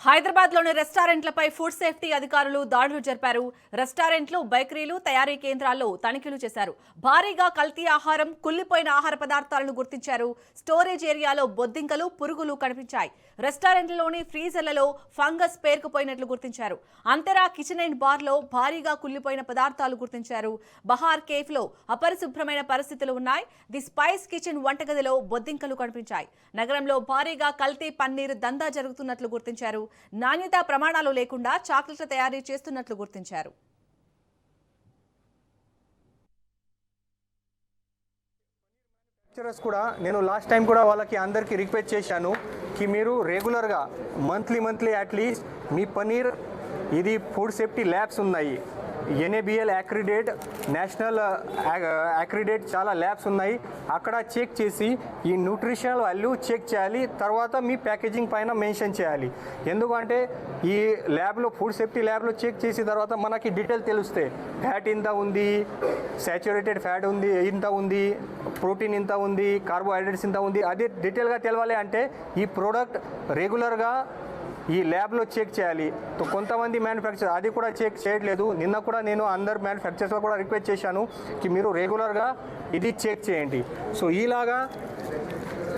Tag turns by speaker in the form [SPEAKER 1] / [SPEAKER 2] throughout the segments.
[SPEAKER 1] హైదరాబాద్లోని రెస్టారెంట్లపై food safety అధికారులు దాడులు జరిపారు. రెస్టారెంట్లు, బేకరీలు, తయారీ కేంద్రాల్లో తనిఖీలు చేశారు. భారీగా కల్తీ ఆహారం, కుళ్లిపోయిన ఆహార పదార్థాలను గుర్తించారు. స్టోరేజ్ ఏరియాలో బొద్దింకలు, పురుగులు కనిపించాయి. రెస్టారెంట్లలోని ఫ్రీజర్లలో ఫంగస్ పేరుకుపోయినట్లు గుర్తించారు. అంతరా కిచెన్ అండ్ బార్లో భారీగా కుళ్లిపోయిన పదార్థాలు గుర్తించారు. బహార్ కేఫ్లో అపరిశుభ్రమైన పరిస్థితులు ఉన్నాయి. ది స్పైస్ కిచెన్ వంటగదిలో బొద్దింకలు కనిపించాయి. నగరంలో భారీగా కల్తీ పన్నీర్ దందా జరుగుతున్నట్లు గుర్తించారు. నాణ్యతా ప్రమాణాలు లేకుండా చాక్లెట్ల తయారీ చేస్తున్నట్లు గుర్తించారు.
[SPEAKER 2] కూడా నేను లాస్ట్ టైం కూడా వాళ్ళకి అందరికీ రిక్వెస్ట్ చేశాను కి మీరు రెగ్యులర్గా మంత్లీ అట్లీస్ట్ మీ పనీర్ ఇది ఫుడ్ సేఫ్టీ ల్యాబ్స్ ఉన్నాయి, ఎన్ఏబిఎల్ అక్రిడేట్, నేషనల్ అక్రిడేట్ చాలా ల్యాబ్స్ ఉన్నాయి. అక్కడ చెక్ చేసి ఈ న్యూట్రిషనల్ వాల్యూ చెక్ చేయాలి. తర్వాత మీ ప్యాకేజింగ్ పైన మెన్షన్ చేయాలి. ఎందుకంటే ఈ ల్యాబ్లో ఫుడ్ సేఫ్టీ ల్యాబ్లో చెక్ చేసిన తర్వాత మనకి డీటెయిల్ తెలుస్తాయి. ఫ్యాట్ ఇంత ఉంది, సాచురేటెడ్ ఫ్యాట్ ఉంది ఇంత ఉంది, ప్రోటీన్ ఇంత ఉంది, కార్బోహైడ్రేట్స్ ఇంత ఉంది. అదే డీటెయిల్గా తెలవాలి అంటే ఈ ప్రోడక్ట్ రెగ్యులర్గా ఈ ల్యాబ్లో చెక్ చేయాలి. కొంతమంది మ్యానుఫ్యాక్చర్ అది కూడా చెక్ చేయట్లేదు. నిన్న కూడా నేను అందరు మ్యానుఫ్యాక్చర్స్లో కూడా రిక్వెస్ట్ చేశాను కి మీరు రెగ్యులర్గా ఇది చెక్ చేయండి. సో ఈలాగా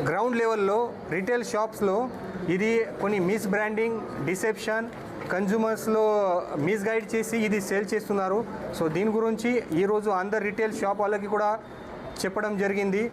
[SPEAKER 2] గ్రౌండ్ లెవెల్లో రీటైల్ షాప్స్లో ఇది కొన్ని మిస్ బ్రాండింగ్, డిసెప్షన్, కన్జ్యూమర్స్లో మిస్గైడ్ చేసి ఇది సేల్ చేస్తున్నారు. సో దీని గురించి ఈరోజు అందరు రీటైల్ షాప్ వాళ్ళకి కూడా చెప్పడం జరిగింది.